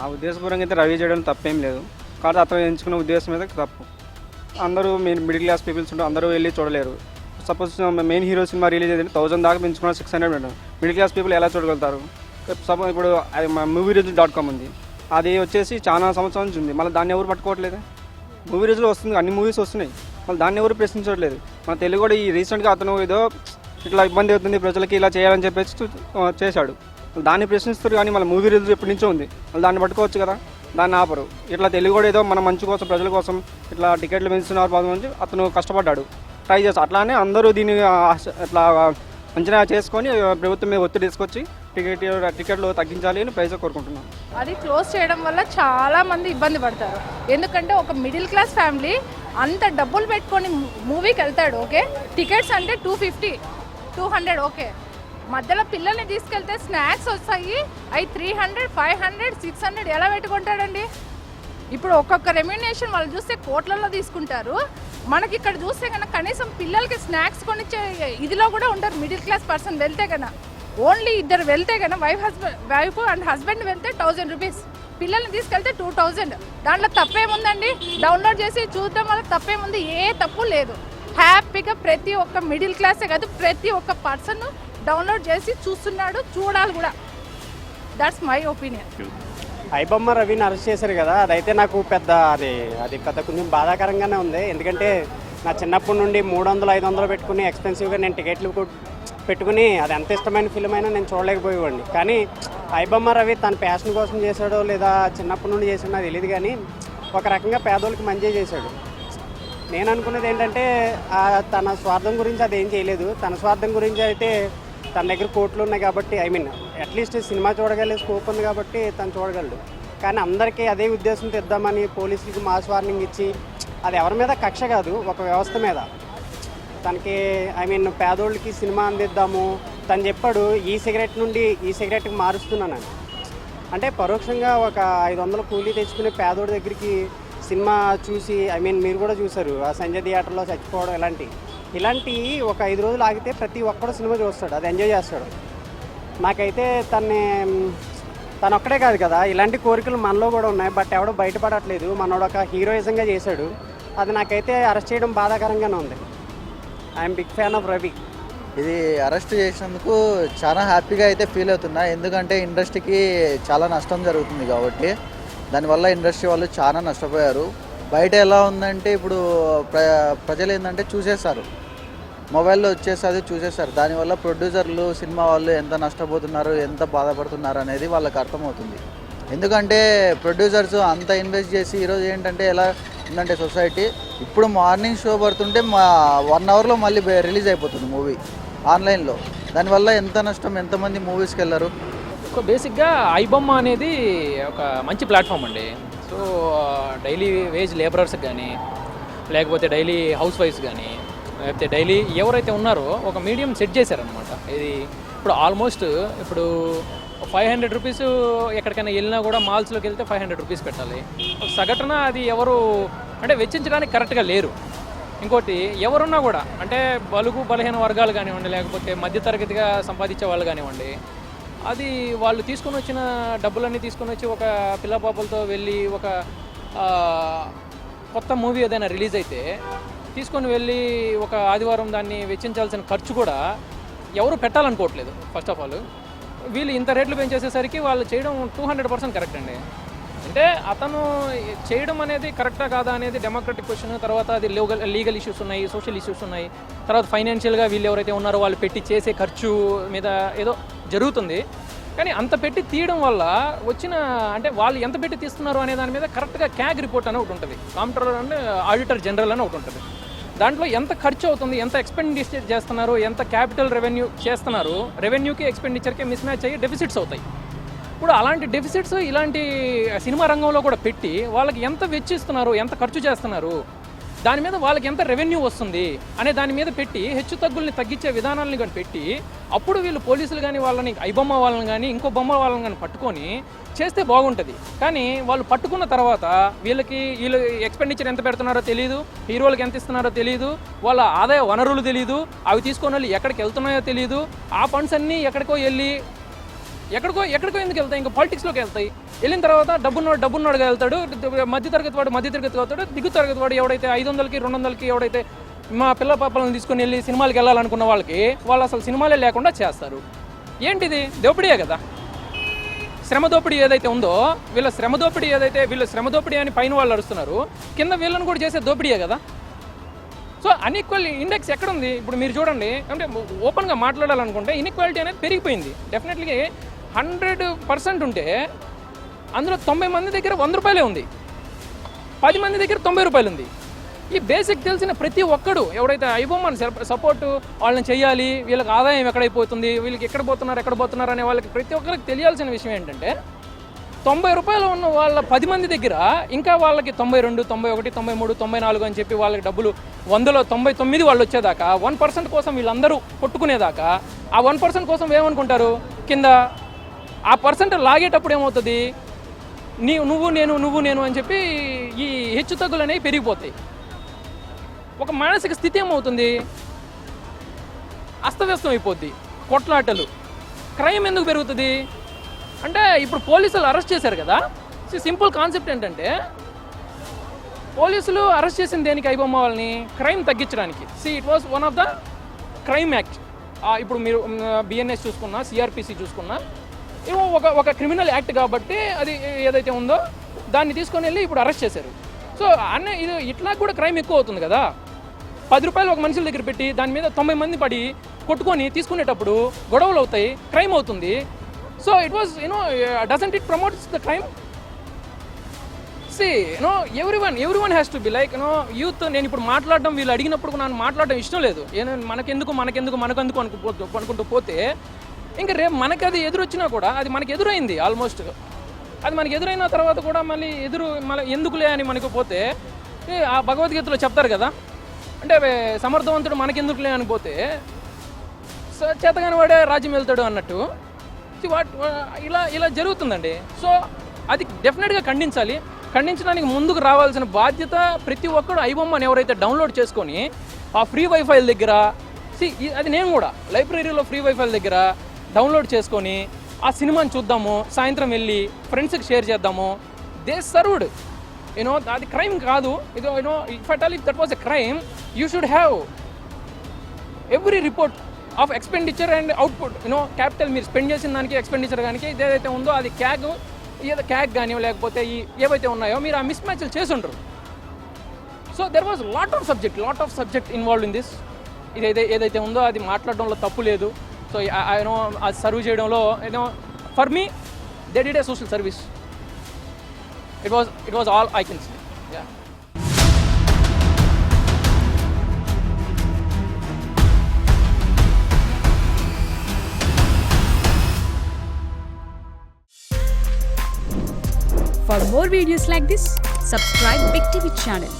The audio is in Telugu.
ఆ ఉద్దేశపూర్వకంగా అయితే రవి చేయడం తప్పేం లేదు. కాబట్టి అతను ఎంచుకున్న ఉద్దేశం మీద తప్పు. అందరూ మిడిల్ క్లాస్ పీపుల్స్ ఉంటే అందరూ వెళ్ళి చూడలేరు. Suppose main hero cinema release అయ్యింది 1000 దాకా పెంచుకున్న 600 పెట్టారు. మిడిల్ క్లాస్ పీపుల్ ఎలా చూడగలుగుతారు? సపోజ్ ఇప్పుడు movierieviews.com ఉంది, అది వచ్చేసి చాలా సంవత్సరాల నుంచి ఉంది, మళ్ళీ దాన్ని ఎవరు పట్టుకోవట్లేదు. మూవీ రివ్యూలో వస్తుంది, అన్ని మూవీస్ వస్తున్నాయి, మళ్ళీ దాన్ని ఎవరు ప్రశ్నించట్లేదు. మన తెలుగు కూడా ఈ రీసెంట్గా అతను ఏదో ఇట్లా ఇబ్బంది అవుతుంది ప్రజలకి, ఇలా చేయాలని చెప్పేసి చేశాడు. దాన్ని ప్రశ్నిస్తారు కానీ మళ్ళీ మూవీ రివ్యూస్ ఎప్పటి నుంచో ఉంది, మళ్ళీ దాన్ని పట్టుకోవచ్చు కదా, దాన్ని ఆపరు. ఇట్లా తెలుగు కూడా ఏదో మన మంచి కోసం ప్రజల కోసం ఇట్లా టికెట్లు పెంచుతున్నారు పాపం నుంచి అతను కష్టపడ్డాడు, ట్రై చేస్తాడు. అట్లానే అందరూ దీన్ని ఇట్లా అంచనా చేసుకొని ప్రభుత్వం మీద ఒత్తిడి తీసుకొచ్చి టికెట్లు తగ్గించాలి అని ప్రైజ్ కోరుకుంటున్నాను. అది క్లోజ్ చేయడం వల్ల చాలా మంది ఇబ్బంది పడతారు. ఎందుకంటే ఒక మిడిల్ క్లాస్ ఫ్యామిలీ అంత డబ్బులు పెట్టుకొని మూవీకి వెళ్తాడు, ఓకే, టికెట్స్ అంటే 250 200, ఓకే, మధ్యలో పిల్లల్ని తీసుకెళ్తే స్నాక్స్ వస్తాయి, అవి 300 500 600 ఎలా పెట్టుకుంటాడండి? ఇప్పుడు ఒక్కొక్క రెమ్యునేషన్ వాళ్ళు చూస్తే కోట్లలో తీసుకుంటారు. మనకి ఇక్కడ చూస్తే కనుక కనీసం పిల్లలకి స్నాక్స్ కొనిచ్చే ఇదిలో కూడా ఉంటారు. మిడిల్ క్లాస్ పర్సన్ వెళ్తే కనుక ఓన్లీ ఇద్దరు వెళ్తే కనుక వైఫ్ అండ్ హస్బెండ్ వెళ్తే 1000 రూపీస్, పిల్లల్ని తీసుకెళ్తే 2000. దాంట్లో తప్పేముందండి? డౌన్లోడ్ చేసి చూడటం వల్ల తప్పేముంది? ఏ తప్పు లేదు. హ్యాపీగా ప్రతి ఒక్క మిడిల్ క్లాసే కాదు, ప్రతి ఒక్క పర్సన్ డౌన్లోడ్ చేసి చూస్తున్నాడు, చూడాలి కూడా. That's my opinion. ఐబొమ్మ రవిని అరెస్ట్ చేశారు కదా, అదైతే నాకు అది పెద్ద కొంచెం బాధాకరంగానే ఉంది. ఎందుకంటే నా చిన్నప్పటి నుండి 300-500 పెట్టుకుని ఎక్స్పెన్సివ్గా నేను టికెట్లు పెట్టుకుని అది ఎంత ఇష్టమైన ఫిల్మ్ అయినా నేను చూడలేకపోయేవాడిని. కానీ ఐబొమ్మ రవి తన ప్యాషన్ కోసం చేశాడో లేదా చిన్నప్పటి నుండి చేసాడో నాకు తెలియదు, కానీ ఒక రకంగా పేదోళ్ళకి మంచి చేశాడు. నేను అనుకున్నది ఏంటంటే తన స్వార్థం గురించి అది ఏం చేయలేదు. తన స్వార్థం గురించి అయితే తన దగ్గర కోట్లు ఉన్నాయి కాబట్టి, అట్లీస్ట్ సినిమా చూడగలిగే స్కోప్ ఉంది కాబట్టి తను చూడగలడు. కానీ అందరికీ అదే ఉద్దేశంతో ఇద్దామని పోలీసులకి మాస్ వార్నింగ్ ఇచ్చి, అది ఎవరి మీద కక్ష కాదు, ఒక వ్యవస్థ మీద. తనకి పేదోళ్ళకి సినిమా అందిద్దాము తను చెప్పాడు, ఈ సిగరెట్ నుండి ఈ సిగరెట్కి మారుస్తున్నానని. అంటే పరోక్షంగా ఒక 500 కూలీ తెచ్చుకునే పేదోడి దగ్గరికి సినిమా చూసి, మీరు కూడా చూసారు ఆ సంజయ్ థియేటర్లో చచ్చిపోవడం, ఇలాంటి ఒక 5 రోజులు ఆగితే ప్రతి ఒక్కడు సినిమా చూస్తాడు, అది ఎంజాయ్ చేస్తాడు. నాకైతే తను ఒక్కడే కాదు కదా, ఇలాంటి కోరికలు మనలో కూడా ఉన్నాయి, బట్ ఎవడో బయటపడట్లేదు. మనోడు ఒక హీరోయిజంగా చేశాడు, అది నాకైతే అరెస్ట్ చేయడం బాధాకరంగానే ఉంది. I'm big fan of Ravi. ఇది అరెస్ట్ చేసినందుకు చాలా హ్యాపీగా అయితే ఫీల్ అవుతున్నా, ఎందుకంటే ఇండస్ట్రీకి చాలా నష్టం జరుగుతుంది కాబట్టి. దానివల్ల ఇండస్ట్రీ వాళ్ళు చాలా నష్టపోయారు. బయట ఎలా ఉందంటే ఇప్పుడు ప్రజలు ఏంటంటే చూసేస్తారు, మొబైల్లో వచ్చేసి చూసేస్తారు. దానివల్ల ప్రొడ్యూసర్లు సినిమా వాళ్ళు ఎంత నష్టపోతున్నారు, ఎంత బాధపడుతున్నారు అనేది వాళ్ళకి అర్థమవుతుంది. ఎందుకంటే ప్రొడ్యూసర్స్ అంత ఇన్వెస్ట్ చేసి ఈరోజు ఏంటంటే ఎలా ఉందంటే సొసైటీ, ఇప్పుడు మార్నింగ్ షో పడుతుంటే 1 అవర్లో మళ్ళీ రిలీజ్ అయిపోతుంది మూవీ ఆన్లైన్లో. దానివల్ల ఎంత నష్టం, ఎంతమంది మూవీస్కి వెళ్ళరు. బేసిక్గా ఐబొమ్మ అనేది ఒక మంచి ప్లాట్ఫామ్ అండి. సో డైలీ వేజ్ లేబరర్స్కి కానీ, లేకపోతే డైలీ హౌస్ వైఫ్స్ కానీ, లేకపోతే డైలీ ఎవరైతే ఉన్నారో ఒక మీడియం సెట్ చేశారనమాట. ఇది ఇప్పుడు ఆల్మోస్ట్ ఇప్పుడు 500 రూపీస్ ఎక్కడికైనా వెళ్ళినా కూడా మాల్స్లోకి వెళ్తే 500 రూపీస్ పెట్టాలి. సగటున అది ఎవరు అంటే వెచ్చించడానికి కరెక్ట్గా లేరు. ఇంకోటి ఎవరున్నా కూడా అంటే బలుగు బలహీన వర్గాలు కానివ్వండి, లేకపోతే మధ్యతరగతిగా సంపాదించే వాళ్ళు కానివ్వండి, అది వాళ్ళు తీసుకొని వచ్చిన డబ్బులన్నీ తీసుకొని వచ్చి ఒక పిల్లపాపలతో వెళ్ళి ఒక కొత్త మూవీ ఏదైనా రిలీజ్ అయితే తీసుకొని వెళ్ళి ఒక ఆదివారం దాన్ని వెచ్చించాల్సిన ఖర్చు కూడా ఎవరు పెట్టాలనుకోవట్లేదు. ఫస్ట్ ఆఫ్ ఆల్ వీళ్ళు ఇంత రేట్లు పెంచేసేసరికి వాళ్ళు చేయడం 200% కరెక్ట్ అండి. అంటే అతను చేయడం అనేది కరెక్టా కాదా అనేది డెమోక్రటిక్ క్వశ్చన్. తర్వాత అది లీగల్ ఇష్యూస్ ఉన్నాయి, సోషల్ ఇష్యూస్ ఉన్నాయి. తర్వాత ఫైనాన్షియల్గా వీళ్ళు ఎవరైతే ఉన్నారో వాళ్ళు పెట్టి చేసే ఖర్చు మీద ఏదో జరుగుతుంది. కానీ అంత పెట్టి తీయడం వల్ల వచ్చిన అంటే వాళ్ళు ఎంత పెట్టి తీస్తున్నారు అనే దాని మీద కరెక్ట్గా క్యాగ్ రిపోర్ట్ అని ఒకటి ఉంటుంది, కాంప్ట్రోలర్ అండ్ ఆడిటర్ జనరల్ అని ఒకటి ఉంటుంది. దాంట్లో ఎంత ఖర్చు అవుతుంది, ఎంత ఎక్స్పెండిచర్ చేస్తున్నారు, ఎంత క్యాపిటల్ రెవెన్యూ చేస్తున్నారు, రెవెన్యూకి ఎక్స్పెండిచర్కి మిస్ మ్యాచ్ అయ్యి డెఫిసిట్స్ అవుతాయి. ఇప్పుడు అలాంటి డెఫిసిట్స్ ఇలాంటి సినిమా రంగంలో కూడా పెట్టి వాళ్ళకి ఎంత వెచ్చిస్తున్నారు, ఎంత ఖర్చు చేస్తున్నారు, దాని మీద వాళ్ళకి ఎంత రెవెన్యూ వస్తుంది అనే దాని మీద పెట్టి హెచ్చు తగ్గుల్ని తగ్గించే విధానాలను కానీ పెట్టి అప్పుడు వీళ్ళు పోలీసులు కానీ వాళ్ళని ఐబొమ్మ వాళ్ళని కానీ ఇంకో బొమ్మ వాళ్ళని కానీ పట్టుకొని చేస్తే బాగుంటుంది. కానీ వాళ్ళు పట్టుకున్న తర్వాత వీళ్ళు ఎక్స్పెండిచర్ ఎంత పెడుతున్నారో తెలియదు, హీరోలకు ఎంత ఇస్తున్నారో తెలియదు, వాళ్ళ ఆదాయ వనరులు తెలియదు, అవి తీసుకొని వాళ్ళు ఎక్కడికి వెళ్తున్నాయో తెలియదు, ఆ ఫండ్స్ అన్నీ ఎక్కడికో వెళ్ళి ఎక్కడికో ఎందుకు వెళ్తాయి? ఇంకా పాలిటిక్స్లోకి వెళ్తాయి. వెళ్ళిన తర్వాత డబ్బున్నోడుగా వెళ్తాడు, మధ్యతరగతి వాడు అవుతాడు, దిగు తరగతి వాడు ఎవడైతే 500కి 200కి ఎవడైతే మా పిల్ల పాపలను తీసుకొని వెళ్ళి సినిమాలకి వెళ్ళాలనుకున్న వాళ్ళకి వాళ్ళు అసలు సినిమాలే లేకుండా చేస్తారు. ఏంటిది? దోపిడీయే కదా. శ్రమ దోపిడీ ఏదైతే ఉందో వీళ్ళ శ్రమ దోపిడీ అని పైన వాళ్ళు అరుస్తున్నారు, కింద వీళ్ళని కూడా చేసే దోపిడీయే కదా. సో అన్ఈక్వల్ ఇండెక్స్ ఎక్కడుంది? ఇప్పుడు మీరు చూడండి, అంటే ఓపెన్గా మాట్లాడాలనుకుంటే ఇన్ఈక్వాలిటీ అనేది పెరిగిపోయింది. డెఫినెట్లీ 100% ఉంటే అందులో 90 మంది దగ్గర 100 రూపాయలే ఉంది, 10 మంది దగ్గర 90 రూపాయలు ఉంది. ఈ బేసిక్ తెలిసిన ప్రతి ఒక్కడు ఎవడైతే ఐబొమ్మని సపోర్టు వాళ్ళని చేయాలి, వీళ్ళకి ఆదాయం ఎక్కడైపోతుంది, వీళ్ళకి ఎక్కడ పోతున్నారు అనే వాళ్ళకి ప్రతి ఒక్కరికి తెలియాల్సిన విషయం ఏంటంటే 90 రూపాయలు ఉన్న వాళ్ళ 10 మంది దగ్గర ఇంకా వాళ్ళకి 92, 91, 93, 94 అని చెప్పి వాళ్ళకి డబ్బులు 100లో 99 వాళ్ళు వచ్చేదాకా 1% కోసం వీళ్ళందరూ కొట్టుకునేదాకా ఆ 1% కోసం ఏమనుకుంటారు? కింద ఆ పర్సెంట్ లాగేటప్పుడు ఏమవుతుంది? నువ్వు నేను అని చెప్పి ఈ హెచ్చు తగ్గులు అనేవి పెరిగిపోతాయి. ఒక మానసిక స్థితి ఏమవుతుంది? అస్తవ్యస్తం అయిపోద్ది. కొట్లాటలు, క్రైమ్ ఎందుకు పెరుగుతుంది అంటే ఇప్పుడు పోలీసులు అరెస్ట్ చేశారు కదా. సింపుల్ కాన్సెప్ట్ ఏంటంటే పోలీసులు అరెస్ట్ చేసిన దేనికి ఐబొమ్మ వాళ్ళని? క్రైమ్ తగ్గించడానికి. It was one of the crime act. ఇప్పుడు మీరు బిఎన్ఎస్ చూసుకున్నా, సిఆర్పిసి చూసుకున్నా, ఏమో ఒక క్రిమినల్ యాక్ట్ కాబట్టి అది ఏదైతే ఉందో దాన్ని తీసుకొని వెళ్ళి ఇప్పుడు అరెస్ట్ చేశారు. సో ఇది ఇట్లా కూడా క్రైమ్ ఎక్కువ అవుతుంది కదా. 10 రూపాయలు ఒక మనుషుల దగ్గర పెట్టి దాని మీద 90 మంది పడి కొట్టుకొని తీసుకునేటప్పుడు గొడవలు అవుతాయి, క్రైమ్ అవుతుంది. So it was doesn't it promotes the crime? Everyone has to be like youth. నేను ఇప్పుడు మాట్లాడడం వీళ్ళు అడిగినప్పుడు నాకు మాట్లాడడం ఇష్టం లేదు. మనకెందుకు అనుకుంటూ పోతే ఇంకా రేపు మనకి అది ఎదురొచ్చినా కూడా అది మనకి ఎదురైంది ఆల్మోస్ట్. అది మనకి ఎదురైన తర్వాత కూడా మళ్ళీ ఎందుకులే అని మనకు పోతే ఆ భగవద్గీతలో చెప్తారు కదా, అంటే సమర్థవంతుడు మనకెందుకులే అని పోతే చేతగాని వాడే రాజ్యం వెళ్తాడు అన్నట్టు ఇలా జరుగుతుందండి. సో అది డెఫినెట్గా ఖండించడానికి ముందుకు రావాల్సిన బాధ్యత ప్రతి ఒక్కరు ఐబొమ్మని ఎవరైతే డౌన్లోడ్ చేసుకొని ఆ ఫ్రీ వైఫైల దగ్గర అది నేను కూడా లైబ్రరీలో ఫ్రీ వైఫైల దగ్గర డౌన్లోడ్ చేసుకొని ఆ సినిమాని చూద్దాము, సాయంత్రం వెళ్ళి ఫ్రెండ్స్కి షేర్ చేద్దాము. దే సర్వ్డ్ అది క్రైమ్ కాదు. If that was a crime you should have every report of expenditure and output. Capital మీరు స్పెండ్ చేసిన దానికి ఎక్స్పెండిచర్ కానీ ఏదైతే ఉందో అది క్యాగ్ కానీ లేకపోతే ఏవైతే ఉన్నాయో మీరు ఆ మిస్ మ్యాచ్లు చేసి ఉంటారు. So there was lot of subject involve in this. ఏదైతే ఉందో అది మాట్లాడడంలో తప్పు లేదు. సో అది సర్వ్ చేయడంలో for me they did a social service. It was all I can say. Yeah. For more videos like this, subscribe Big TV channel.